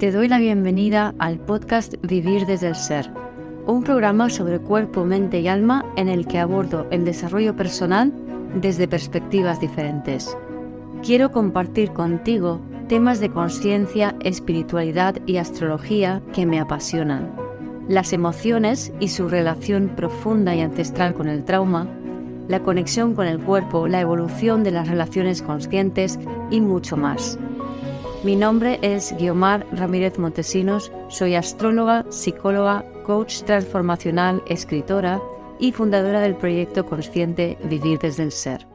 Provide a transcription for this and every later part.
Te doy la bienvenida al podcast Vivir desde el Ser, un programa sobre cuerpo, mente y alma en el que abordo el desarrollo personal desde perspectivas diferentes. Quiero compartir contigo temas de conciencia, espiritualidad y astrología que me apasionan, las emociones y su relación profunda y ancestral con el trauma, la conexión con el cuerpo, la evolución de las relaciones conscientes y mucho más. Mi nombre es Guiomar Ramírez Montesinos, soy astróloga, psicóloga, coach transformacional, escritora y fundadora del proyecto consciente Vivir desde el Ser.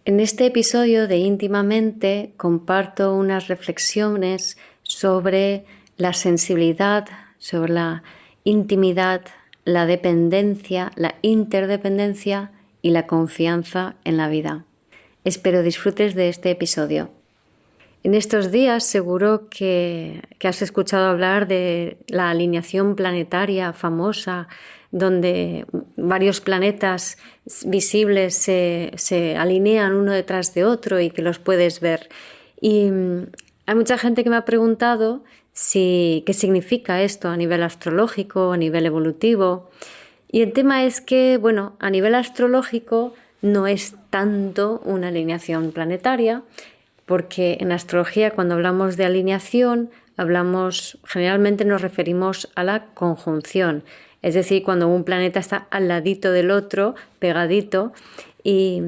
En este episodio de Íntimamente comparto unas reflexiones sobre la sensibilidad, sobre la intimidad, la dependencia, la interdependencia y la confianza en la vida. Espero disfrutes de este episodio. En estos días seguro que has escuchado hablar de la alineación planetaria famosa, donde varios planetas visibles se alinean uno detrás de otro y que los puedes ver. Y hay mucha gente que me ha preguntado qué significa esto a nivel astrológico, a nivel evolutivo. Y el tema es que, a nivel astrológico no es tanto una alineación planetaria, porque en astrología cuando hablamos de alineación generalmente nos referimos a la conjunción, es decir, cuando un planeta está al ladito del otro, pegadito, y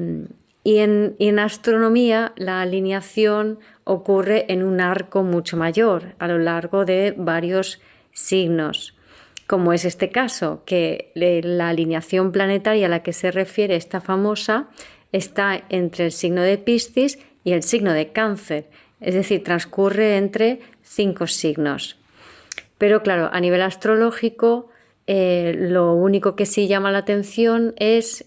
en astronomía la alineación ocurre en un arco mucho mayor, a lo largo de varios signos, como es este caso, que la alineación planetaria a la que se refiere esta famosa está entre el signo de Piscis y el signo de Cáncer, es decir, transcurre entre 5 signos. Pero claro, a nivel astrológico, lo único que sí llama la atención es,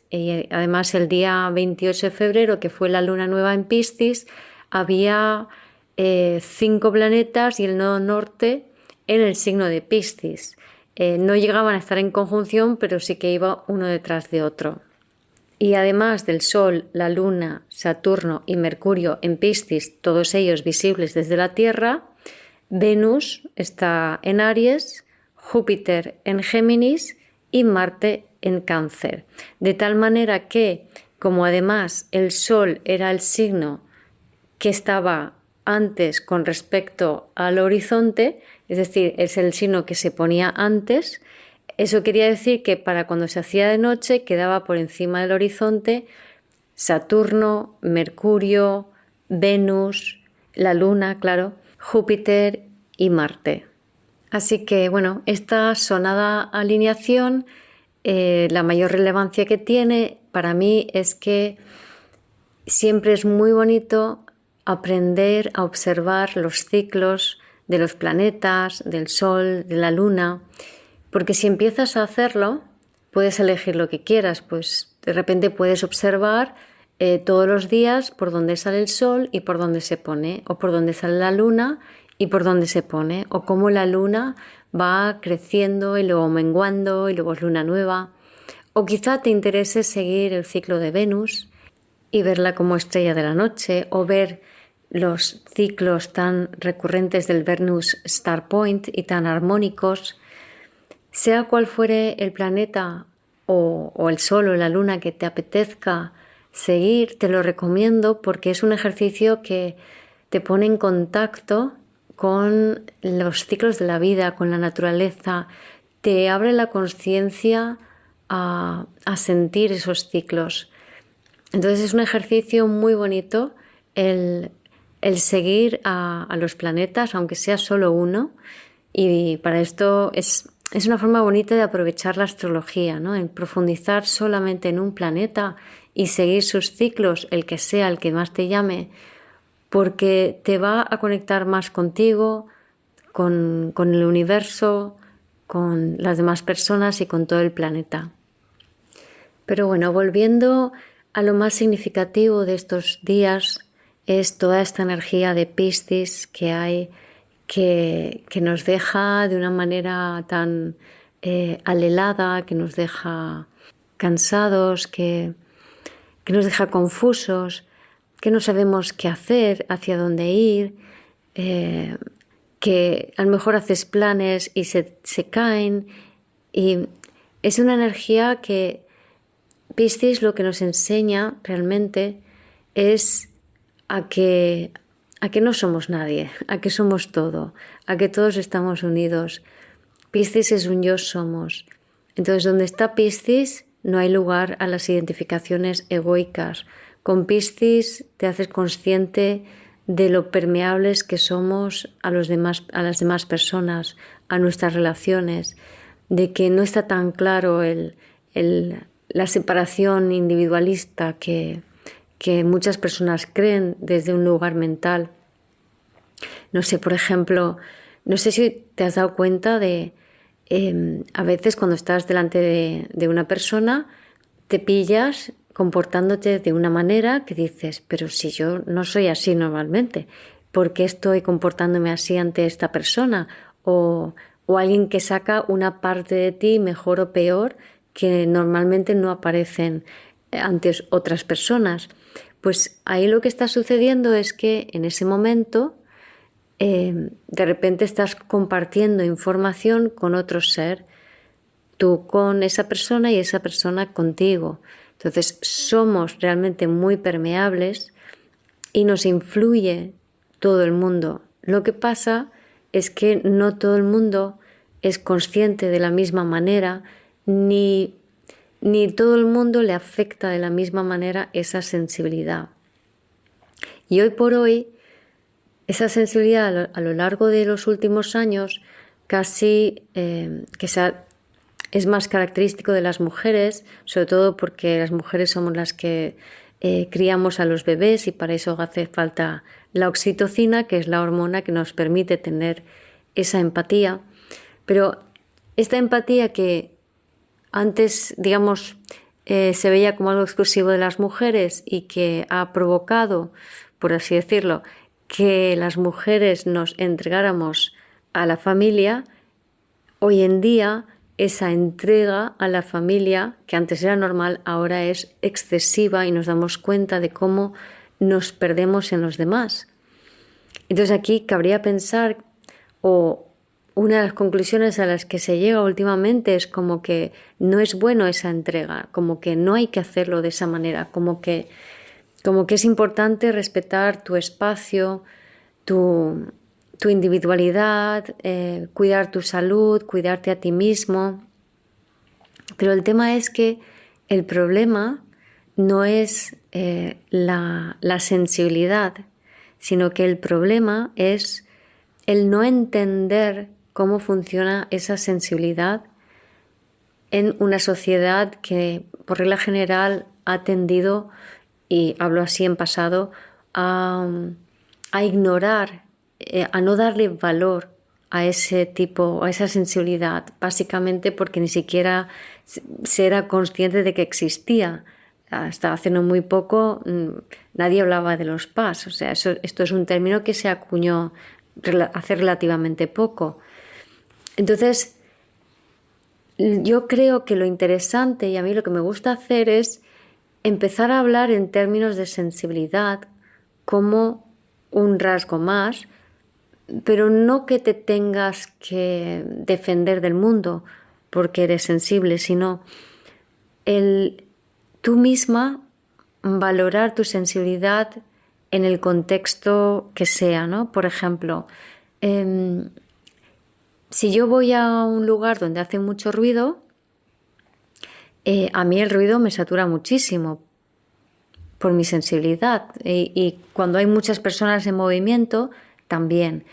además el día 28 de febrero, que fue la luna nueva en Piscis, había 5 planetas y el nodo norte en el signo de Piscis. No llegaban a estar en conjunción, pero sí que iba uno detrás de otro. Y además del Sol, la Luna, Saturno y Mercurio en Piscis, todos ellos visibles desde la Tierra, Venus está en Aries, Júpiter en Géminis y Marte en Cáncer. De tal manera que, como además el Sol era el signo que estaba antes con respecto al horizonte, es decir, es el signo que se ponía antes, eso quería decir que para cuando se hacía de noche quedaba por encima del horizonte Saturno, Mercurio, Venus, la Luna, claro, Júpiter y Marte. Así que, esta sonada alineación, la mayor relevancia que tiene para mí es que siempre es muy bonito aprender a observar los ciclos de los planetas, del Sol, de la Luna. Porque si empiezas a hacerlo, puedes elegir lo que quieras, pues de repente puedes observar todos los días por dónde sale el sol y por dónde se pone, o por dónde sale la luna y por dónde se pone, o cómo la luna va creciendo y luego menguando y luego es luna nueva. O quizá te interese seguir el ciclo de Venus y verla como estrella de la noche, o ver los ciclos tan recurrentes del Venus Star Point y tan armónicos. Sea cual fuere el planeta o el sol o la luna que te apetezca seguir, te lo recomiendo porque es un ejercicio que te pone en contacto con los ciclos de la vida, con la naturaleza, te abre la conciencia a sentir esos ciclos. Entonces es un ejercicio muy bonito el seguir a los planetas, aunque sea solo uno, y para esto es una forma bonita de aprovechar la astrología, ¿no? En profundizar solamente en un planeta y seguir sus ciclos, el que sea, el que más te llame, porque te va a conectar más contigo, con el universo, con las demás personas y con todo el planeta. Pero volviendo a lo más significativo de estos días, es toda esta energía de Piscis que hay, que nos deja de una manera tan alelada, que nos deja cansados, que nos deja confusos, que no sabemos qué hacer, hacia dónde ir. que a lo mejor haces planes y se caen. Y es una energía que Piscis lo que nos enseña realmente es a que no somos nadie, a que somos todo, a que todos estamos unidos. Piscis es un yo somos. Entonces, donde está Piscis no hay lugar a las identificaciones egoicas. Con Piscis te haces consciente de lo permeables que somos a las demás personas, a nuestras relaciones, de que no está tan claro la separación individualista que muchas personas creen desde un lugar mental. No sé, por ejemplo, no sé si te has dado cuenta de a veces cuando estás delante de una persona te pillas comportándote de una manera que dices, pero si yo no soy así normalmente, ¿por qué estoy comportándome así ante esta persona? O alguien que saca una parte de ti mejor o peor que normalmente no aparecen ante otras personas. Pues ahí lo que está sucediendo es que en ese momento de repente estás compartiendo información con otro ser, tú con esa persona y esa persona contigo. Entonces somos realmente muy permeables y nos influye todo el mundo. Lo que pasa es que no todo el mundo es consciente de la misma manera, ni todo el mundo le afecta de la misma manera esa sensibilidad. Y hoy por hoy, esa sensibilidad a lo largo de los últimos años casi es más característico de las mujeres, sobre todo porque las mujeres somos las que criamos a los bebés y para eso hace falta la oxitocina, que es la hormona que nos permite tener esa empatía. Pero esta empatía que antes, digamos, se veía como algo exclusivo de las mujeres y que ha provocado, por así decirlo, que las mujeres nos entregáramos a la familia, hoy en día esa entrega a la familia, que antes era normal, ahora es excesiva y nos damos cuenta de cómo nos perdemos en los demás. Entonces aquí cabría pensar, o una de las conclusiones a las que se llega últimamente es como que no es bueno esa entrega, como que no hay que hacerlo de esa manera, como que es importante respetar tu espacio, tu individualidad, cuidar tu salud, cuidarte a ti mismo. Pero el tema es que el problema no es la sensibilidad, sino que el problema es el no entender cómo funciona esa sensibilidad en una sociedad que, por regla general, ha tendido, y hablo así en pasado, a ignorar, a no darle valor a ese tipo, a esa sensibilidad, básicamente porque ni siquiera se era consciente de que existía. Hasta hace no muy poco nadie hablaba de los PAS, o sea, esto es un término que se acuñó hace relativamente poco. Entonces, yo creo que lo interesante y a mí lo que me gusta hacer es empezar a hablar en términos de sensibilidad como un rasgo más, pero no que te tengas que defender del mundo porque eres sensible, sino tú misma valorar tu sensibilidad en el contexto que sea, ¿no? Por ejemplo, si yo voy a un lugar donde hace mucho ruido, a mí el ruido me satura muchísimo por mi sensibilidad y cuando hay muchas personas en movimiento también.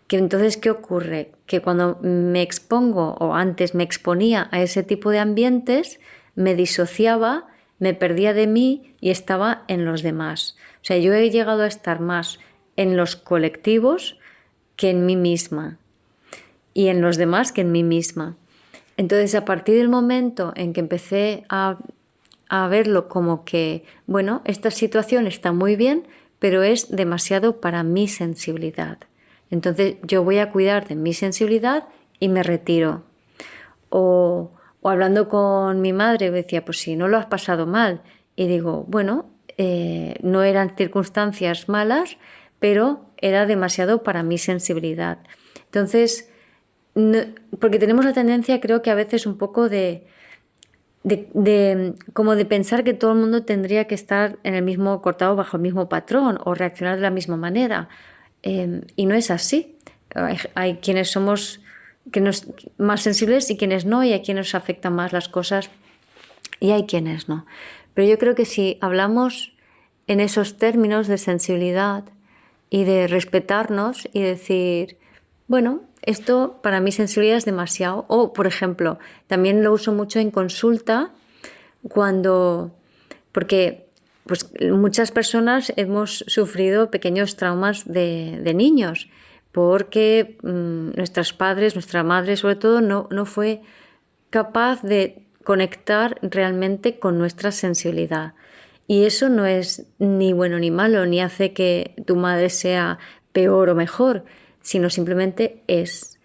Entonces, ¿qué ocurre? Que cuando me expongo o antes me exponía a ese tipo de ambientes, me disociaba, me perdía de mí y estaba en los demás. O sea, yo he llegado a estar más en los colectivos que en mí misma y en los demás que en mí misma. Entonces, a partir del momento en que empecé a verlo como que, bueno, esta situación está muy bien, pero es demasiado para mi sensibilidad. Entonces, yo voy a cuidar de mi sensibilidad y me retiro. O hablando con mi madre, me decía, pues si no lo has pasado mal. Y digo, bueno, no eran circunstancias malas, pero era demasiado para mi sensibilidad. Entonces, porque tenemos la tendencia, creo que a veces un poco como de pensar que todo el mundo tendría que estar en el mismo, cortado bajo el mismo patrón o reaccionar de la misma manera. Y no es así. Hay quienes somos más sensibles y quienes no, y hay quienes nos afectan más las cosas y hay quienes no. Pero yo creo que si hablamos en esos términos de sensibilidad y de respetarnos y decir, bueno, esto para mí sensibilidad es demasiado. O, por ejemplo, también lo uso mucho en consulta porque pues, muchas personas hemos sufrido pequeños traumas de niños porque nuestros padres, nuestra madre sobre todo, no fue capaz de conectar realmente con nuestra sensibilidad. Y eso no es ni bueno ni malo, ni hace que tu madre sea peor o mejor, sino simplemente es.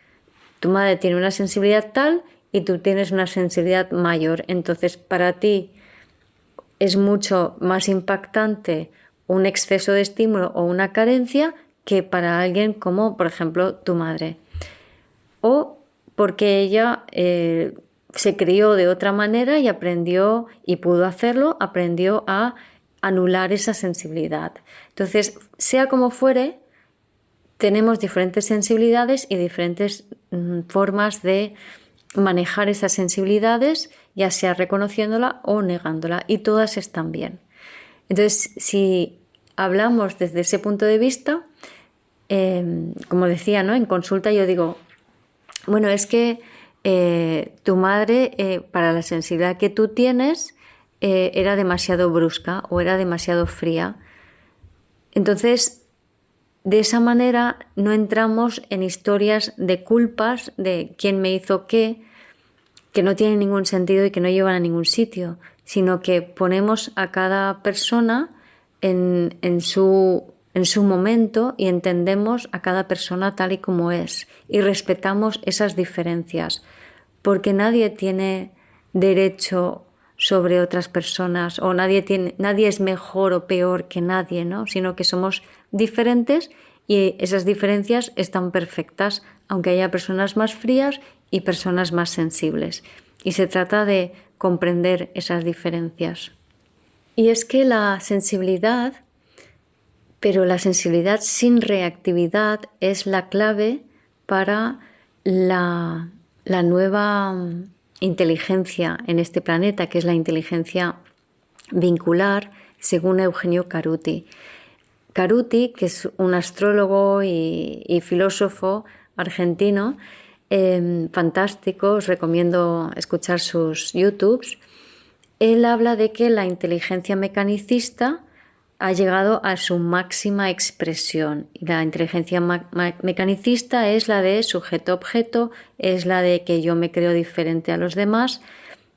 Tu madre tiene una sensibilidad tal y tú tienes una sensibilidad mayor. Entonces, para ti es mucho más impactante un exceso de estímulo o una carencia que para alguien como, por ejemplo, tu madre. O porque ella se crió de otra manera y aprendió, y pudo hacerlo, aprendió a anular esa sensibilidad. Entonces, sea como fuere, tenemos diferentes sensibilidades y diferentes formas de manejar esas sensibilidades, ya sea reconociéndola o negándola, y todas están bien. Entonces, si hablamos desde ese punto de vista, como decía, ¿no? En consulta yo digo, bueno, es que tu madre, para la sensibilidad que tú tienes, era demasiado brusca o era demasiado fría. Entonces, de esa manera no entramos en historias de culpas de quién me hizo qué, que no tienen ningún sentido y que no llevan a ningún sitio, sino que ponemos a cada persona en su momento y entendemos a cada persona tal y como es y respetamos esas diferencias, porque nadie tiene derecho sobre otras personas o nadie es mejor o peor que nadie, ¿no? Sino que somos diferentes y esas diferencias están perfectas, aunque haya personas más frías y personas más sensibles. Y se trata de comprender esas diferencias. Y es que la sensibilidad, pero la sensibilidad sin reactividad, es la clave para la nueva inteligencia en este planeta, que es la inteligencia vincular, según Eugenio Caruti. Caruti, que es un astrólogo y filósofo argentino, fantástico, os recomiendo escuchar sus YouTubes. Él habla de que la inteligencia mecanicista ha llegado a su máxima expresión. Y la inteligencia mecanicista es la de sujeto-objeto, es la de que yo me creo diferente a los demás,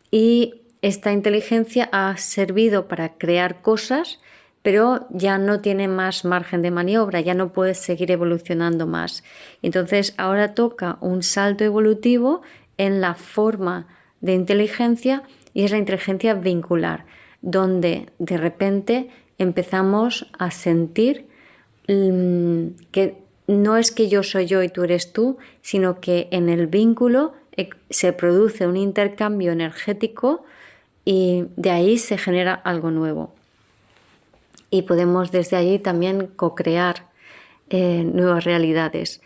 y esta inteligencia ha servido para crear cosas, pero ya no tiene más margen de maniobra, ya no puede seguir evolucionando más. Entonces ahora toca un salto evolutivo en la forma de inteligencia y es la inteligencia vincular, donde de repente empezamos a sentir que no es que yo soy yo y tú eres tú, sino que en el vínculo se produce un intercambio energético y de ahí se genera algo nuevo. Y podemos desde allí también co-crear nuevas realidades.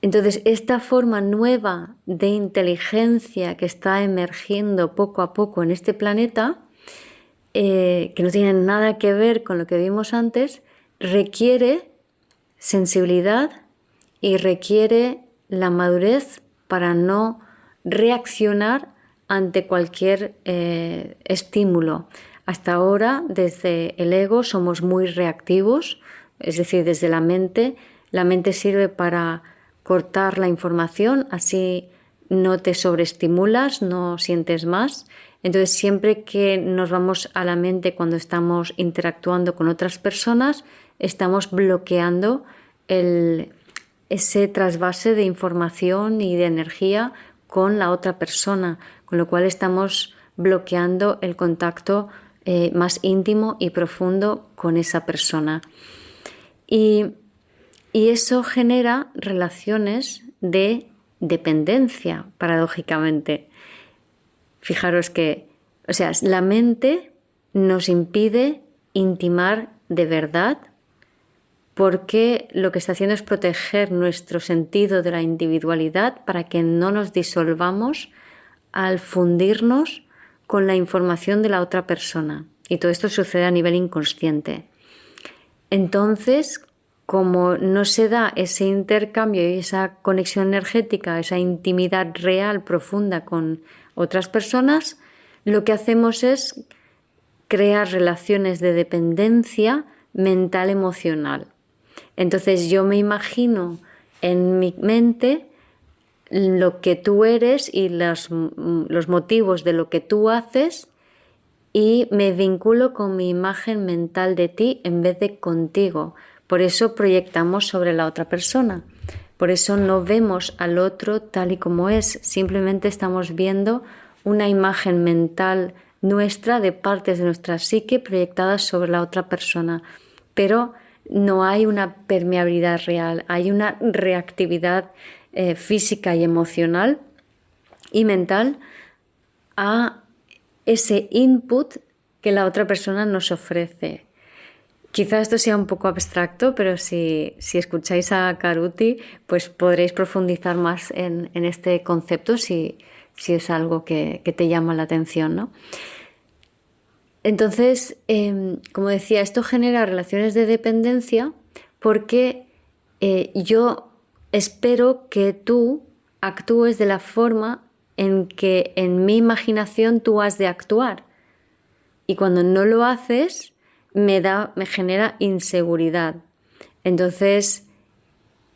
Entonces, esta forma nueva de inteligencia que está emergiendo poco a poco en este planeta, que no tiene nada que ver con lo que vimos antes, requiere sensibilidad y requiere la madurez para no reaccionar ante cualquier estímulo. Hasta ahora, desde el ego, somos muy reactivos, es decir, desde la mente sirve para cortar la información, así no te sobreestimulas, no sientes más. Entonces, siempre que nos vamos a la mente cuando estamos interactuando con otras personas, estamos bloqueando ese trasvase de información y de energía con la otra persona, con lo cual estamos bloqueando el contacto más íntimo y profundo con esa persona. Y Y eso genera relaciones de dependencia, paradójicamente. Fijaros que, o sea, la mente nos impide intimar de verdad porque lo que está haciendo es proteger nuestro sentido de la individualidad para que no nos disolvamos al fundirnos con la información de la otra persona. Y todo esto sucede a nivel inconsciente. Entonces, como no se da ese intercambio y esa conexión energética, esa intimidad real, profunda con otras personas, lo que hacemos es crear relaciones de dependencia mental-emocional. Entonces yo me imagino en mi mente lo que tú eres y los motivos de lo que tú haces y me vinculo con mi imagen mental de ti en vez de contigo. Por eso proyectamos sobre la otra persona. Por eso no vemos al otro tal y como es. Simplemente estamos viendo una imagen mental nuestra de partes de nuestra psique proyectadas sobre la otra persona. Pero no hay una permeabilidad real, hay una reactividad física y emocional y mental a ese input que la otra persona nos ofrece. Quizá esto sea un poco abstracto, pero si escucháis a Karuti, pues podréis profundizar más en este concepto si es algo que te llama la atención, ¿no? Entonces, como decía, esto genera relaciones de dependencia porque yo espero que tú actúes de la forma en que en mi imaginación tú has de actuar. Y cuando no lo haces, me genera inseguridad. Entonces,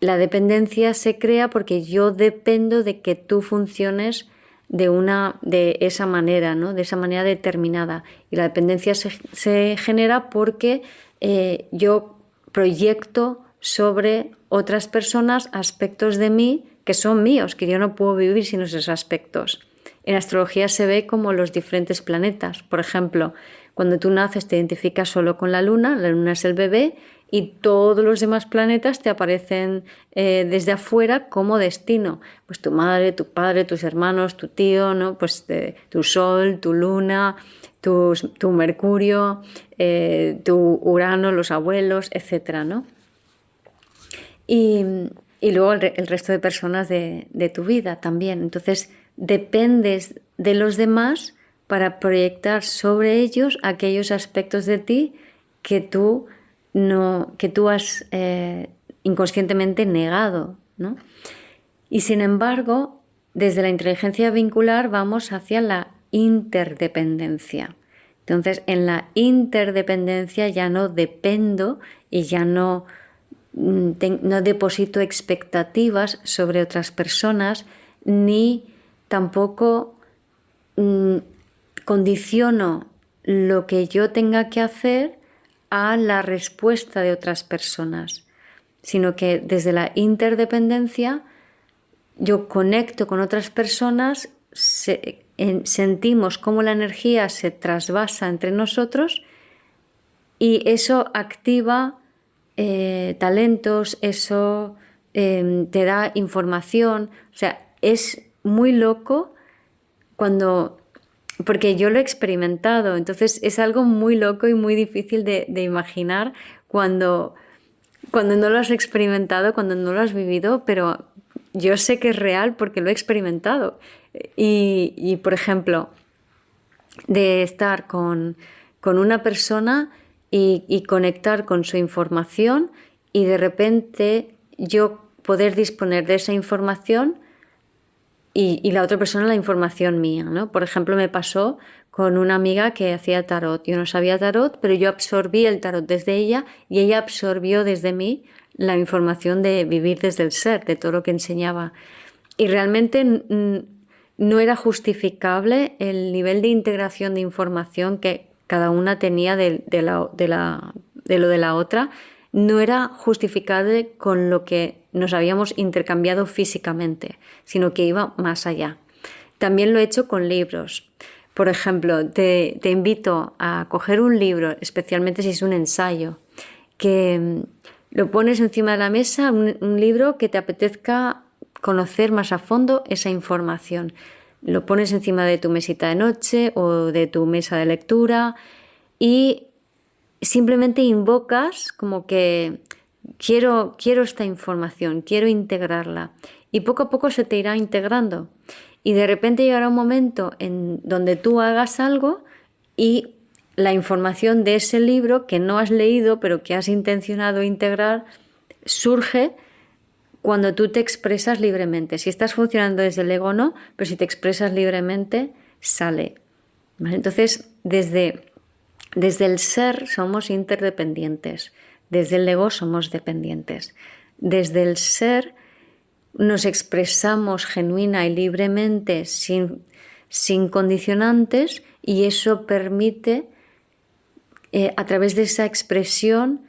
la dependencia se crea porque yo dependo de que tú funciones de esa manera, ¿no? De esa manera determinada. Y la dependencia se genera porque yo proyecto sobre otras personas aspectos de mí que son míos, que yo no puedo vivir sin esos aspectos. En astrología se ve como los diferentes planetas. Por ejemplo, cuando tú naces te identificas solo con la luna es el bebé y todos los demás planetas te aparecen desde afuera como destino. Pues tu madre, tu padre, tus hermanos, tu tío, ¿no? Pues tu sol, tu luna, tu Mercurio, tu Urano, los abuelos, etcétera, ¿no? Y luego el resto de personas de tu vida también. Entonces dependes de los demás para proyectar sobre ellos aquellos aspectos de ti que tú has inconscientemente negado, ¿no? Y sin embargo, desde la inteligencia vincular vamos hacia la interdependencia. Entonces, en la interdependencia ya no dependo y ya no deposito expectativas sobre otras personas ni tampoco condiciono lo que yo tenga que hacer a la respuesta de otras personas, sino que desde la interdependencia yo conecto con otras personas, sentimos cómo la energía se trasvasa entre nosotros y eso activa talentos, eso te da información. O sea, es muy loco porque yo lo he experimentado, entonces es algo muy loco y muy difícil de imaginar cuando no lo has experimentado, cuando no lo has vivido, pero yo sé que es real porque lo he experimentado. Y por ejemplo, de estar con una persona y conectar con su información y de repente yo poder disponer de esa información y la otra persona la información mía, ¿no? Por ejemplo, me pasó con una amiga que hacía tarot. Yo no sabía tarot, pero yo absorbí el tarot desde ella y ella absorbió desde mí la información de vivir desde el ser, de todo lo que enseñaba. Y realmente no era justificable el nivel de integración de información que cada una tenía de lo de la otra. No era justificable con lo que nos habíamos intercambiado físicamente, sino que iba más allá. También lo he hecho con libros. Por ejemplo, te invito a coger un libro, especialmente si es un ensayo, que Lo pones encima de la mesa, un libro que te apetezca conocer más a fondo esa información. Lo pones encima de tu mesita de noche o de tu mesa de lectura y simplemente invocas como que quiero esta información, quiero integrarla. Y poco a poco se te irá integrando. Y de repente llegará un momento en donde tú hagas algo y la información de ese libro que no has leído pero que has intencionado integrar surge cuando tú te expresas libremente. Si estás funcionando desde el ego no, pero si te expresas libremente sale. ¿Vale? Entonces desde el ser somos interdependientes, desde el ego somos dependientes. Desde el ser nos expresamos genuina y libremente sin condicionantes y eso permite a través de esa expresión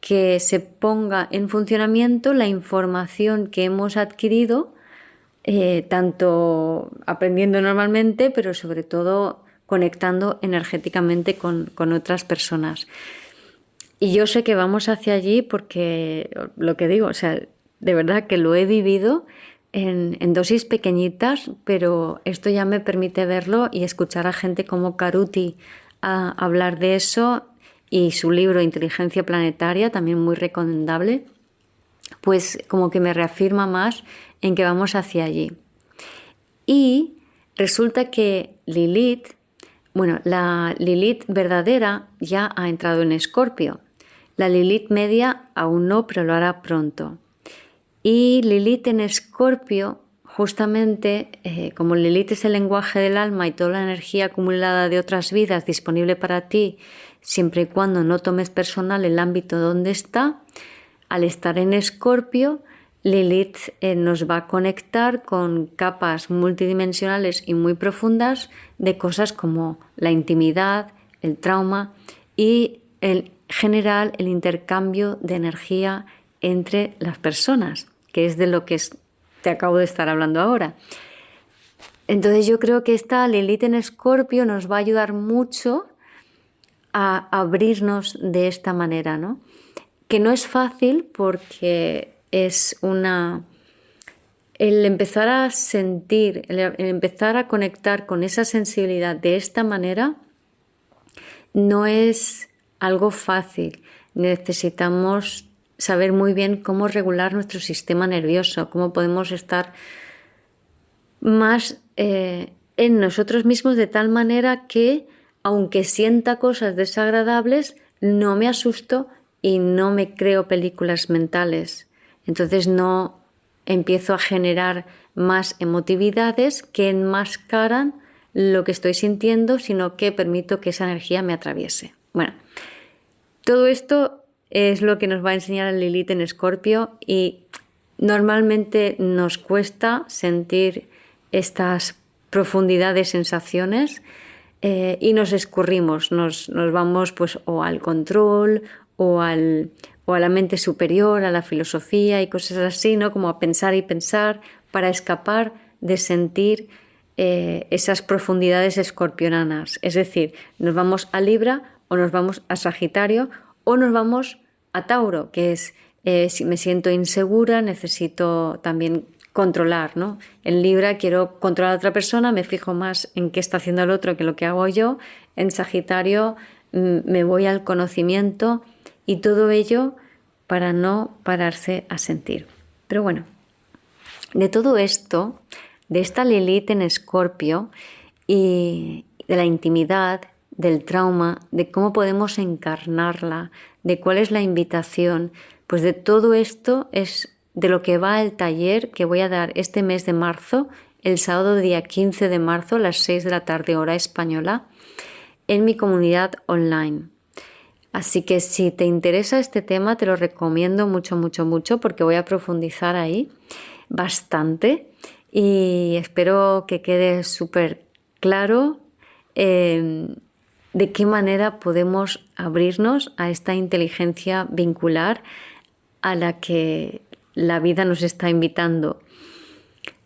que se ponga en funcionamiento la información que hemos adquirido, tanto aprendiendo normalmente, pero sobre todo conectando energéticamente con otras personas. Y yo sé que vamos hacia allí porque, lo que digo, o sea, de verdad que lo he vivido en dosis pequeñitas, pero esto ya me permite verlo y escuchar a gente como Karuti a hablar de eso y su libro Inteligencia Planetaria, también muy recomendable, pues como que me reafirma más en que vamos hacia allí. Y resulta que Lilith, bueno, la Lilith verdadera ya ha entrado en Escorpio. La Lilith media aún no, pero lo hará pronto. Y Lilith en Escorpio, justamente, como Lilith es el lenguaje del alma y toda la energía acumulada de otras vidas disponible para ti, siempre y cuando no tomes personal el ámbito donde está, al estar en Escorpio, Lilith nos va a conectar con capas multidimensionales y muy profundas de cosas como la intimidad, el trauma y en general el intercambio de energía entre las personas, que es de lo que te acabo de estar hablando ahora. Entonces yo creo que esta Lilith en Escorpio nos va a ayudar mucho a abrirnos de esta manera, ¿no? Que no es fácil porque es el empezar a sentir, el empezar a conectar con esa sensibilidad de esta manera no es algo fácil. Necesitamos saber muy bien cómo regular nuestro sistema nervioso, cómo podemos estar más en nosotros mismos de tal manera que, aunque sienta cosas desagradables, no me asusto y no me creo películas mentales. Entonces no empiezo a generar más emotividades que enmascaran lo que estoy sintiendo, sino que permito que esa energía me atraviese. Bueno, todo esto es lo que nos va a enseñar el Lilith en Escorpio y normalmente nos cuesta sentir estas profundidades de sensaciones y nos escurrimos, nos vamos pues o al control o a la mente superior, a la filosofía y cosas así, ¿no? Como a pensar y pensar para escapar de sentir esas profundidades escorpionanas. Es decir, nos vamos a Libra o nos vamos a Sagitario o nos vamos a Tauro, que es si me siento insegura, necesito también controlar, ¿no? En Libra quiero controlar a otra persona, me fijo más en qué está haciendo el otro que lo que hago yo. En Sagitario me voy al conocimiento y todo ello para no pararse a sentir. Pero bueno, de todo esto, de esta Lilith en Escorpio y de la intimidad, del trauma, de cómo podemos encarnarla, de cuál es la invitación, pues de todo esto es de lo que va el taller que voy a dar este mes de marzo, el sábado día 15 de marzo a las 6 de la tarde hora española, en mi comunidad online. Así que si te interesa este tema te lo recomiendo mucho, mucho, mucho porque voy a profundizar ahí bastante y espero que quede súper claro de qué manera podemos abrirnos a esta inteligencia vincular a la que la vida nos está invitando.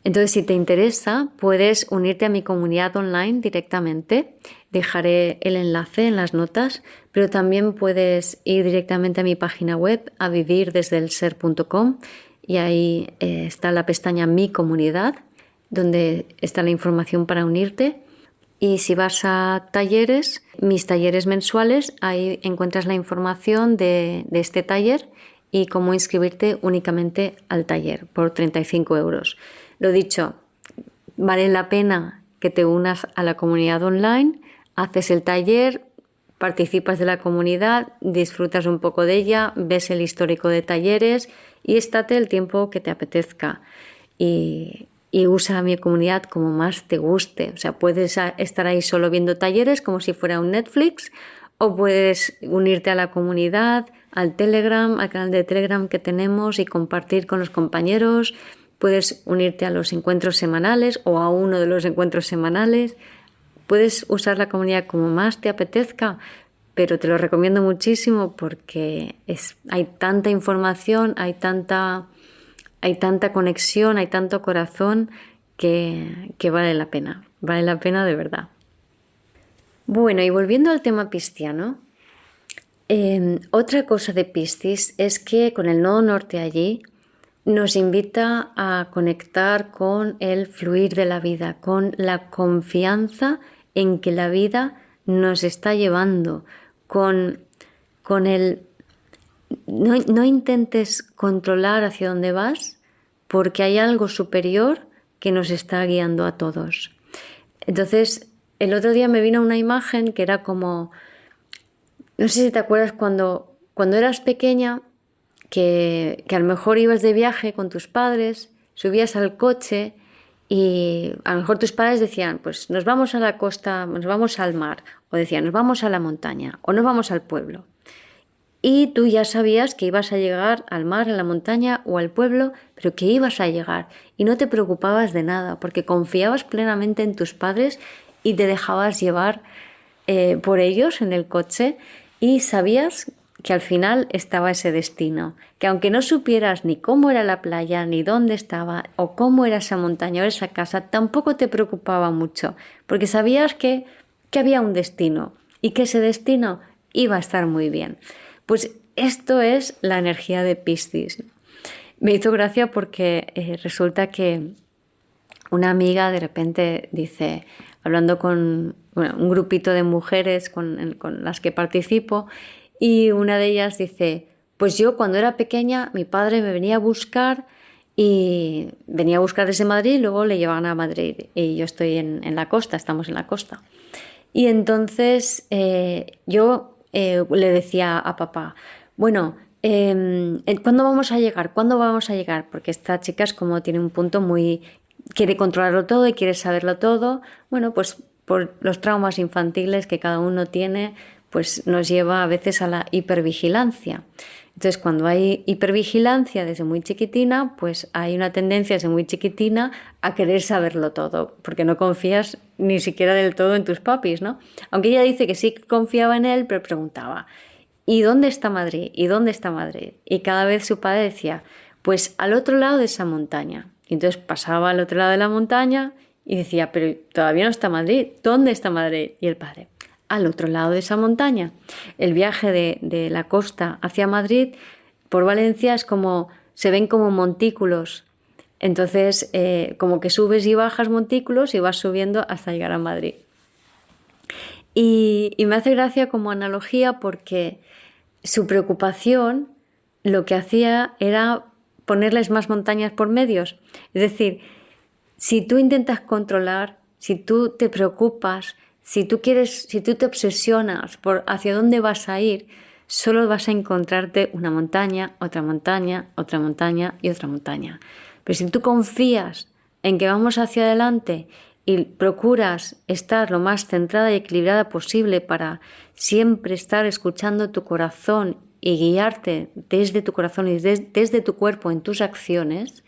Entonces, si te interesa, puedes unirte a mi comunidad online directamente Dejaré el enlace en las notas, pero también puedes ir directamente a mi página web, a vivirdesdelser.com, y ahí está la pestaña Mi Comunidad, donde está la información para unirte. Y si vas a talleres, mis talleres mensuales, ahí encuentras la información de este taller y cómo inscribirte únicamente al taller por 35 euros. Lo dicho, vale la pena que te unas a la comunidad online, haces el taller, participas de la comunidad, disfrutas un poco de ella, ves el histórico de talleres y estate el tiempo que te apetezca. Y usa mi comunidad como más te guste. O sea, puedes estar ahí solo viendo talleres como si fuera un Netflix, o puedes unirte a la comunidad, al Telegram, al canal de Telegram que tenemos y compartir con los compañeros. Puedes unirte a los encuentros semanales o a uno de los encuentros semanales. Puedes usar la comunidad como más te apetezca, pero te lo recomiendo muchísimo porque hay tanta información, hay tanta conexión, hay tanto corazón que vale la pena de verdad. Bueno, y volviendo al tema pisciano, otra cosa de Piscis es que con el nodo norte allí nos invita a conectar con el fluir de la vida, con la confianza en que la vida nos está llevando, con el no intentes controlar hacia dónde vas, porque hay algo superior que nos está guiando a todos. Entonces, el otro día me vino una imagen que era como, no sé si te acuerdas cuando eras pequeña, que a lo mejor ibas de viaje con tus padres, subías al coche y a lo mejor tus padres decían, pues nos vamos a la costa, nos vamos al mar, o decían, nos vamos a la montaña, o nos vamos al pueblo. Y tú ya sabías que ibas a llegar al mar, a la montaña o al pueblo, pero que ibas a llegar y no te preocupabas de nada porque confiabas plenamente en tus padres y te dejabas llevar por ellos en el coche y sabías que al final estaba ese destino, que aunque no supieras ni cómo era la playa, ni dónde estaba, o cómo era esa montaña o esa casa, tampoco te preocupaba mucho, porque sabías que había un destino y que ese destino iba a estar muy bien. Pues esto es la energía de Piscis. Me hizo gracia porque resulta que una amiga de repente dice, hablando con un grupito de mujeres con las que participo, y una de ellas dice, pues yo cuando era pequeña mi padre me venía a buscar y venía a buscar desde Madrid y luego le llevaban a Madrid y yo estoy en la costa, estamos en la costa. Y entonces yo le decía a papá, bueno, ¿cuándo vamos a llegar? ¿Cuándo vamos a llegar? Porque esta chica es como tiene un punto muy... quiere controlarlo todo y quiere saberlo todo. Bueno, pues por los traumas infantiles que cada uno tiene, pues nos lleva a veces a la hipervigilancia. Entonces, cuando hay hipervigilancia desde muy chiquitina, pues hay una tendencia desde muy chiquitina a querer saberlo todo, porque no confías ni siquiera del todo en tus papis, ¿no? Aunque ella dice que sí confiaba en él, pero preguntaba, ¿y dónde está Madrid? ¿Y dónde está Madrid? Y cada vez su padre decía, pues al otro lado de esa montaña. Y entonces pasaba al otro lado de la montaña y decía, pero todavía no está Madrid, ¿dónde está Madrid? Y el padre, al otro lado de esa montaña. El viaje de la costa hacia Madrid por Valencia es como, se ven como montículos. Entonces, como que subes y bajas montículos y vas subiendo hasta llegar a Madrid. Y me hace gracia como analogía porque su preocupación lo que hacía era ponerles más montañas por medios. Es decir, si tú intentas controlar, si tú te preocupas, si tú te obsesionas por hacia dónde vas a ir, solo vas a encontrarte una montaña, otra montaña, otra montaña y otra montaña. Pero si tú confías en que vamos hacia adelante y procuras estar lo más centrada y equilibrada posible para siempre estar escuchando tu corazón y guiarte desde tu corazón y desde tu cuerpo en tus acciones,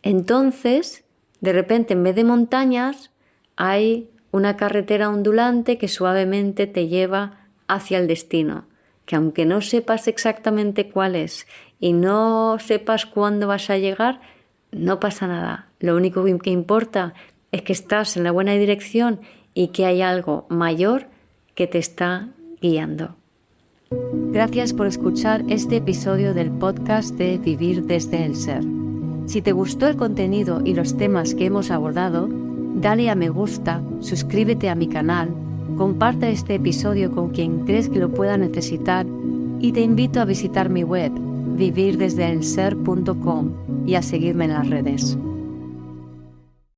entonces, de repente, en vez de montañas, hay una carretera ondulante que suavemente te lleva hacia el destino, que aunque no sepas exactamente cuál es y no sepas cuándo vas a llegar, no pasa nada. Lo único que importa es que estás en la buena dirección y que hay algo mayor que te está guiando. Gracias por escuchar este episodio del podcast de Vivir desde el Ser. Si te gustó el contenido y los temas que hemos abordado, dale a me gusta, suscríbete a mi canal, comparte este episodio con quien crees que lo pueda necesitar y te invito a visitar mi web vivirdesdeelser.com y a seguirme en las redes.